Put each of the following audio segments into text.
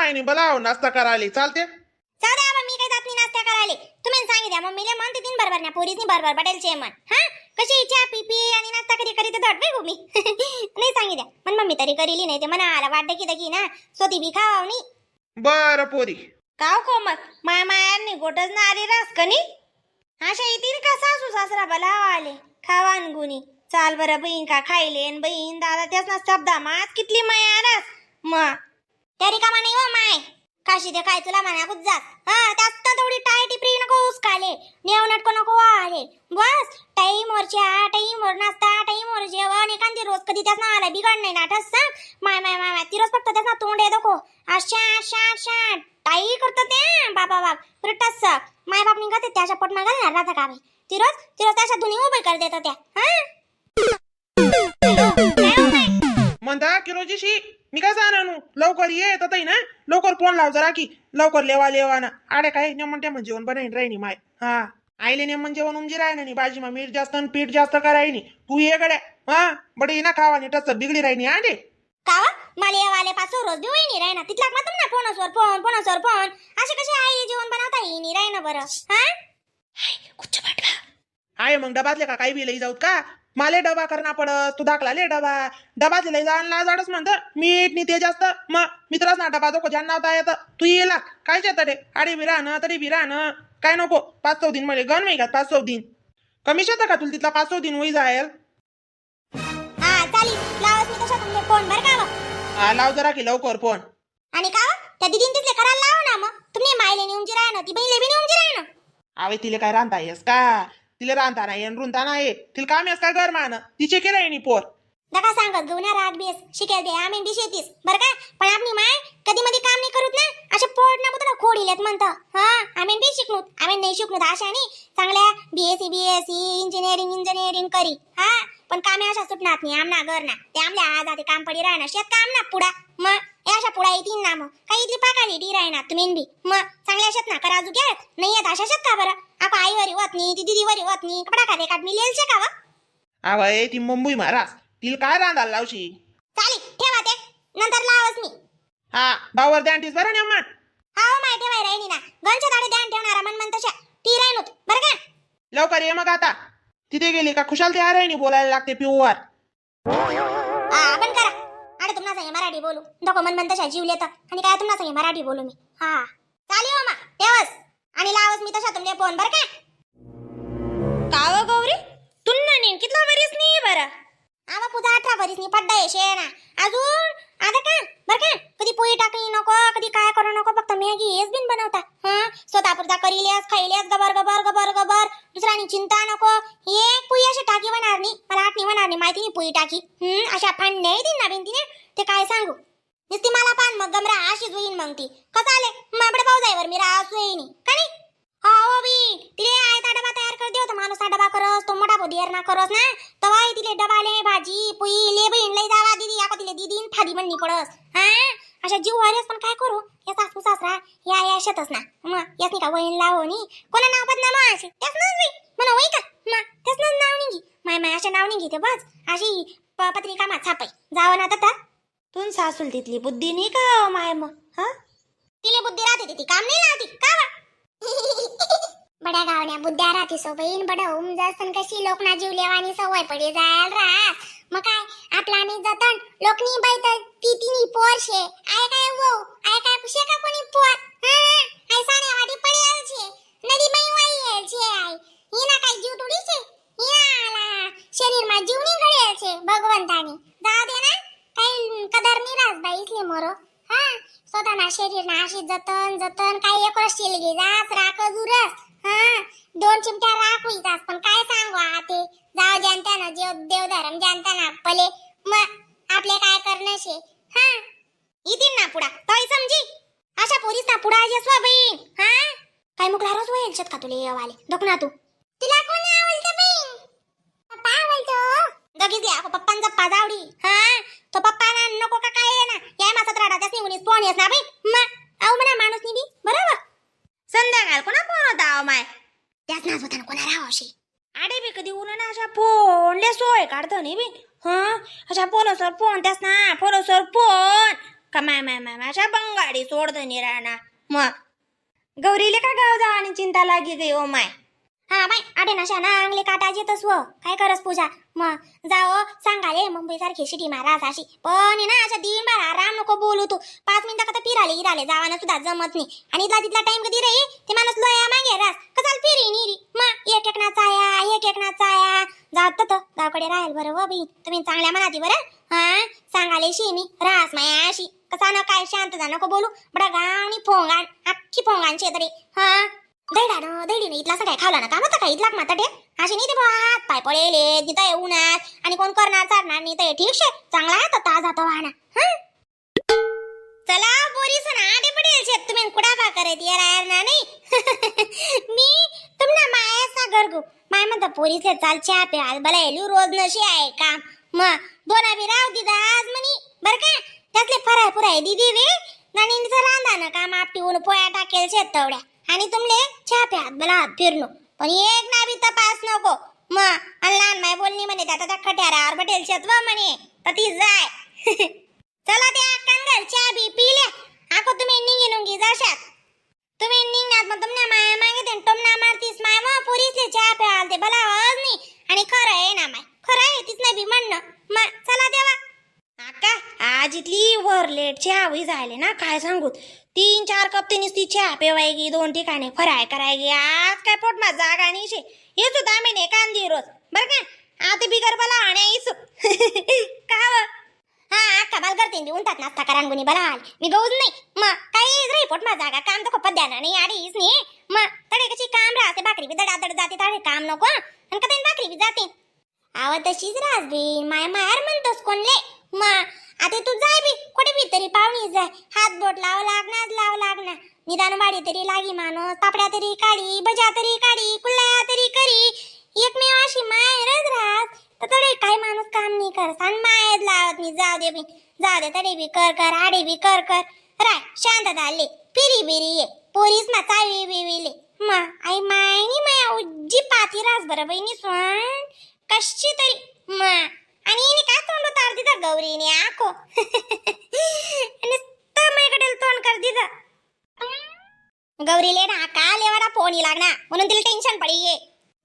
मायनी बोलाव नाश्ता करायला चालते. जाऊ द्या बाबा, मी काही जात नाही नाश्ता करायला. तुम्ही सांगितल्या मम्मीला म्हणते तीन बरोबर ना पोरीसनी बरोबर बटेलचे मन. हा कशी चहा पी आणि नाश्ता करी करी तर धड बाई मी नाही सांगितल्या पण मम्मी तरी करीली नाही ते म्हणा आला वाटतं की दकी ना स्वती बी खावा नाही. बर पोरी काव कोमल माया मायांनी गोटच ना आली रास कनी अशा येतील का सासू सासरा भला आले खावान गुणी चाल बरं बहीण का खायले बहीण दादा त्याच ना शब्दा मात कितली माया रास मग तरी कामा नाही हो माय काशी ते काय तुला म्हणा कुठ जात. हा त्यात तेवढी टाय टिपरी नको उसकाले नेव नटको नको आले बस टाईम वर चहा टाईम वर नाश्ता टाईम वर जेवण एखादी रोज कधी त्याच ना आला बिघड नाही नाटस सांग माय माय माय ती रोज फक्त त्याचा तोंड आहे दाखो अशा अशा अशा टाई करत ते बाबा बाप प्रटस माय बाप निघते त्याच्या पोट मागाल ना राहता का ती रोज त्याच्या धुनी उभे कर देतात त्या. म्हणता किरोजीशी मी काय सांगणार लवकर ये येतात ना लवकर फोन लाव जरा की लवकर लेवा ना आडे काय नेमन टेमन जेवण बनाईन राहिनी माय. हा आईले नेमन जेवण उमजी राही नाही भाजी मा मीठ जास्त पीठ जास्त करायनी तू ये गड्या. हा बडी ना खावा नी टच बिगडी राहिनी आडे कावा मला या वाले पासो रोज देऊ नाही राहिना तिथला मग ना फोनसवर फोन असे कसे आईले जेवण बनवता येईनी राहिना बरं. हा कुछ वाटला आहे मग डबातले का काही बी लई जाऊत का माले डबा करणा पडत तू दाखला ले डबातले लई जाणला जाडच म्हणत मीठ नी ते जास्त मग मित्राच ना डबा दोको ज्यांना होता येत तू येला काय तडे आडे बी राहणं तरी बी राहणं काय नको 5-6 दिन मध्ये गण नाही का 5-6 दिन कमी शेत का तुला तिथला 5-6 दिन होई जायल. हा चालेल लावस मी तशा तुमचे फोन बर का हा लाव जरा की लवकर फोन. आणि का त्या दीदीन तिथले करायला लाव ना मग तुम्ही मायले नेऊन राहणं ती बहीण बी नेऊन राहणं. आवे तिले काय रांधता येस का तिले रांधता नाही रुंधता नाही तिला काम येस का घर मान तिचे केलं नी पोर नका सांगत गवना राग बेस शिकेल दे आम्ही बी शेतीस बरं का पण आपली माय कधी मध्ये काम नाही करूत ना असे पोट ना पुतळा खोडीलेत म्हणतं. हा आम्ही बी शिकणूत आम्ही नाही शिकणूत अशा नाही चांगल्या बीएससी इंजिनिअरिंग करी. हा पण कामे अशा सुटणार नाही आमना घर ना ते आमल्या आज आधी काम पडी राहणार शेत काम ना पुढा मग अशा पुढा येतील ना मग काही इथली पाकाली डी राहणार तुम्ही बी मग चांगल्या शेत ना करा घ्या नाही येत अशा शेत का बरं आपण आईवरी होत नाही ती दीदीवरी होत नाही कपडा खाते काढ मी लेलशे का वा आवय ती मुंबई महाराज तिला काय रांधायला लावशी. चालेल ठेवा ते नंतर लावस मी. हा बावर द्यांटीस बरं नेमन. हा माय ठेवाय राहिनी ना गंच्या दाडे ध्यान ठेवणारा मन तशा ती राहिनूत बरं का. लवकर ये मग आता तिथे गेली का खुशाल तयार आहे नी बोलायला लागते पिऊवर. हा पण करा अरे तुम्हाला सांगे मराठी बोलू नको मन तशा जीव लेत आणि काय तुम्हाला सांगे मराठी बोलू मी. हा चालेल हो मा ठेवस आणि लावस मी तशा तुमले फोन बरं का. काव गौरी तुन्ना नेम कितला वरीस नाही बरं आवा पुजा 18 वरीस नाही पड्डा आहे शेना अजून आता का बरं का कधी पोळी टाकली नको कधी काय करू नको फक्त मॅगी हेच बिन बनवता. हा स्वतःपुरता करील्यास खायल्यास गबर गबर गबर गबर दुसऱ्यानी चिंता नको एक पोळी अशी टाकी होणार नाही मला आठ नाही होणार नाही माहिती नाही पोळी टाकी अशा फांड्या येतील ना बिनतीने ते काय सांगू नुसती मला पान मग गमरा अशीच होईन मग ती कसं आले माबडे पावसाईवर मी राहत येईनी का नाही. हो बी तिले आयता डबा तयार कर देव तर माणूस डबा करस तो मोठा बोधीर ना करस ना तवाय तिले डबाले भाजी पोळी ले बहीण लई जावा दीदी आको तिले दीदीन फादी म्हणनी पडस. हा अशा जीव वारेस पण काय करू या सासू सासरा या शेतच ना मग यासनी का वहीन लावो नी कोणा नाव बदनामा असे त्याच नाव म्हणा वही का मग त्याच नाव निघी माय माय अशा नाव निघी ते बस अशी पत्रिका मा छापाई जावं ना आता तुन सासूल तिथली बुद्धी नाही का माय मग हा तिले बुद्धी राहते ती काम नाही लावती का बड्या गावण्या बुद्ध्या राहती सोबईन बडा उमजसन कशी लोकना जीव लेवानी सवय पडी जायल राहत मग काय आपला मी जतन लोकनी बाईत ती तिनी पोर शे आय काय वो आय काय पुशे का कोणी पोर आय साने वाडी पडेल छे नदी मै वाई छे आय हिना काय जीव तोडी छे हिना शरीर मा जीव नी गळेल छे भगवंतानी जाऊ दे ना काय कदर नी रास बाई इसले मोरो. हा स्वतःना शरीर ना अशी जतन काय एक वर्ष शिलगी जास राख जुरस. हा 2 चिमट्या राख होईतास पण काय सांगू आते जाऊ जानता ना देव धर्म जानता ना पले मग आपले काय करणे शे. हा इतीन ना पुढा तोय समजी अशा पोरीस ना पुढा येसवा बहीण. हा काय मुकला रोज होईल शेत का तुले येवाले दक ना तू तिला कोण आवलते बहीण पप्पा आवलतो दगीच या पप्पांचा पाजावडी. हा तो पप्पा ना नको का काय ना या मासात राडा त्यासनी उनीस फोन येस ना बाई मग आव म्हणा माणूस नी बी बरोबर संध्याकाळ कोणा फोन होता माय त्याच नाच होता कोणा राहावशी आडे बी कधी उन ना अशा फोनले सोय काढतो नाही बी. हा अशा फोनसवर फोन त्यास ना फोनसवर फोन का माय अशा बंगाडी सोडतो निराणा मग गौरीले का गाव जावानी चिंता लागी गई ओ माय हा बाई आडे नाशा ना अंगले काटा येतस व काय करस पूजा मग जाओ सांगाले मुंबई सारखी सिटी महाराज अशी पण ना अशा दिनभर आराम नको बोलू तू 5 मिनिटं का फिराले इराले जावाना सुद्धा जमत नाही आणि इथला तिथला टाइम कधी रे ते माणूस लोया मागे रास कसाल फिरी निरी मग एक नाचा आया जात तर गावकडे राहील बरं व बाई तुम्ही चांगल्या मनाती बरं हा सांगाले शी मी रास माया अशी कसा ना काय शांत जा नको बोलू बडा गावनी फोंगाण अख्खी फोंगाण शेतरी हा दैडीने इथला सगळ्या खावला ना का होता का इथला माता अशी नाही ते हात पाय पडेले तिथं उन्हात आणि कोण करणार चालणार नाही तर ठीक शे चांगला आहे तर ताजा तो वाहना चला पोरी सना आडे पडेल शेत तुम्ही कुडा बा करत यार ना नाही मी तुमना माया सागर गो माय म्हणता पोरीसले चाल चहा पे आज भला एलू रोज नशी आहे काम मग दोना बी राव दिदा आज म्हणी बर का त्यातले फराय पुराय दिदी वे नानीचं रांधा ना काम आपटी ऊन पोया टाकेल शेत तेवढ्या आणि तुमले चहा पे हात भला हात फिरणो पण एक ना बी तपास नको मग लहान माय बोलणी म्हणे त्याचा खट्यारावर बटेल शेत व म्हणे तर ती जाय चला त्या कांगल चहा बी पिल्या आको तुम्ही निघी नुंगी जाशात तुम्ही निघणार मग तुमना माया मागे टोमना मारतीस माय मग पुरीसले चहा प्याल ते भला आवाज नाही आणि खरं आहे ना माय खरं आहे तीच नाही बी म्हणणं मग चला देवा आका आज इथली वर लेट चहा होई जायले ना काय सांगू 3-4 कप ती नुसती चहा पेवायगी 2 ठिकाणी फराय करायगी आज काय पोटमा जागा नाही शे येतो दामिने कांदी रोज बर का आता बिगर बला आणि इसू का हा अक्का बाल करते मी उंटात नाश्ता करांगुनी बलाल मी गौज नाही मग काही रे पोटमा जागा काम तो खूप द्याना नाही आडीच नाही मग तडे कशी काम राहते भाकरी बी दडादड जाते तडे काम नको आणि कधी भाकरी बी जाते आव तशीच राजबीन माय मायार म्हणतोस कोणले मग आता तू जाय बी कुठे बी तरी पाहुणी जाय हात बोट लाव लागणार निदान वाडी तरी लागी माणूस पापड्या तरी काढी भजा तरी काढी कुल्ल्या तरी करी एकमेव अशी मायरच राहत तर तडे काय माणूस काम नाही करत आणि मायच लावत मी जाऊ दे तडे बी कर आडे बी कर राय शांत झाले पिरी बिरी ये पोरीस मा चावी बिविले मा आई मायनी माया उज्जी पाती रास बरं बहिणी स्वान कशी तरी मा आणि हिने काय तोंड तार दिदा गौरीने आको आणि तमाईकडे तोंड कर दिदा गौरीले ना का लेवाडा पोणी लागना म्हणून तिला टेन्शन पडी ये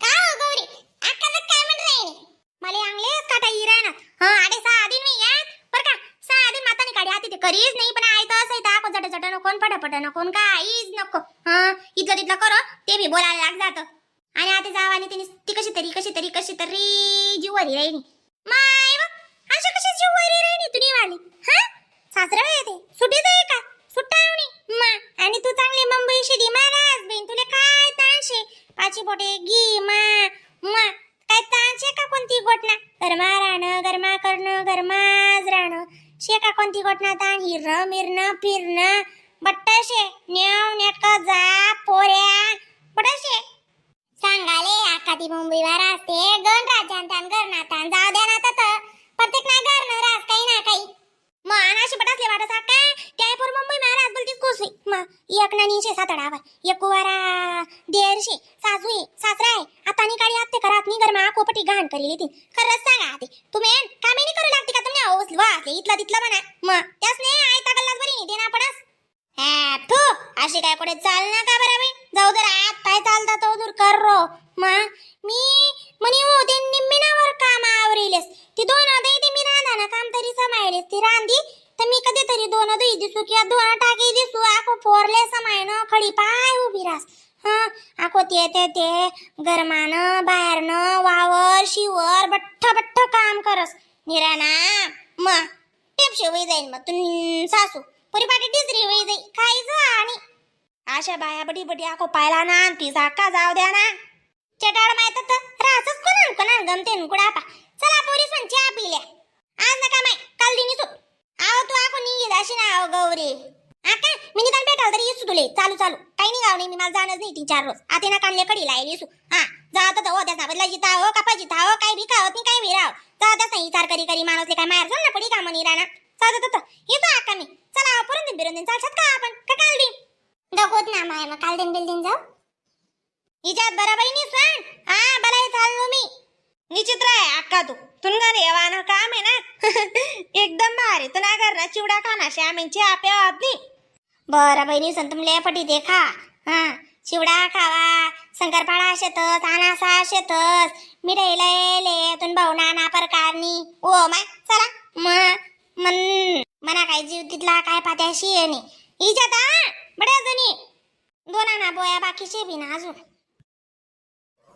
का हो गौरी अक्का काय म्हणलं मला अंगलेच काटा इराना आडे साधी मी या बर का साधी मातानी काढी हाती ते करीच नाही पण आई तर असं आको जट नको पटापट नको काहीच नको इथलं तिथलं करो ते बी बोलायला लाग जात आणि आता जाव आणि तिने ती कशी तरी जीवरी राहिली माय अशा कशी जीवरी राहिली तुनी वाली सासरा येते सुटीच आहे का सुट्टावणी मा आणि तू चांगली मुंबई शिदी महाराज बहीण तुला काय ताणशे पाची बोटे गी मा काय ताणशे का कोणती घटना गरमा राहणं गरमा करणं गरमाज राहणं शे का कोणती घटना ताण हिरणं मिरणं फिरणं बट्टशे न्याव नेटक जा पोऱ्या बट्टशे सांगाले आकाती मुंबईवर असते गण राज्यांतान गरनातान जाऊ द्या ना तर प्रत्येक ना गरणं रास काही ना काही मग अनाशी बटासले वाटत का त्यापूर मुंबई महाराज बोलतीस कोसवी मग एक ना 907 एक कुवारा देरशे सासू सासरा आहे आता नि काढी आत्ते घरात नि गरमा कोपटी घाण करीली ती खरंच सांगा आते तुम्ही कामे नाही करू लागते का तुम्ही औस वाचले इथला तिथला म्हणा मग त्याच नाही आयता गल्लाच बरी नाही देना पडस थू अशी काय कुठे चाल ना का बरं बाई जाऊ दर आत पाय चालता तो दूर कर रो मी म्हणे हो ते निम्मिनावर काम आवरेलेस ती 2 दही ते मी रांधा ना काम तरी समायलेस ती रांधी तर मी कधी तरी 2 दही दिसू किंवा 2 टाकी दिसू आको पोरले समायनं खडी पाय उभी रास आको ते गरमानं बाहेरनं वावर शिवर बठ्ठ काम करस निराना मग टेपशे होई जाईन मग तू सासू परिपाटी डिसरी होई जाई खायचं आणि आशा बाया बडी आको पायला ना ती साका जाऊ द्या ना चटाळ माहित तर रासच कोणान गमते कुडापा चला पोरी पण चहा पिल्या आज नका माय काल दिनी सु आव तू आको निघी जाशी ना आव गौरी आका मी निदान भेटाल तरी येसू तुले चालू काही नाही गाव नाही मी मला जाणच नाही 3-4 रोज आते ना कानले कडी लायली सु जात हो त्या बदला जिता हो कापा जिता हो काही भी खावत नाही काही भी राव जात नाही विचार करी माणूसले काय मार ना पडी काम नाही राणा साधत येतो आका मी चला पुरून बिरून चालतात का आपण का काल दिन दगोत ना माय मग काल दिन बिल्डिंग जाऊ हिच्यात बरोबर नाही सांग बलाय चाललो मी विचित्र आहे अक्का तू तुनगर येवानं काम आहे ना एकदम भारी तुला घरना चिवडा खाना श्यामींची आपे आदनी बरं बहिणी संतमले पटी देखा हा चिवडा खावा शंकरपाळा शेतस अनासा शेतस मिठाई लय तुन भाऊ नाना प्रकारनी ओ माय चला मना काय जीव तिथला काय पात्याशी आहे नी इजात बड्या जणी दोनाना बोया बाकीचे बी ना अजून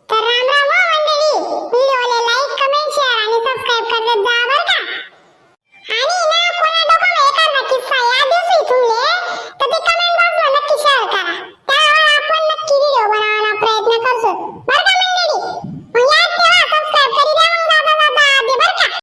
तर राम राम हो मंडळी व्हिडिओला लाईक कमेंट शेअर आणि सबस्क्राइब करत जा बरं का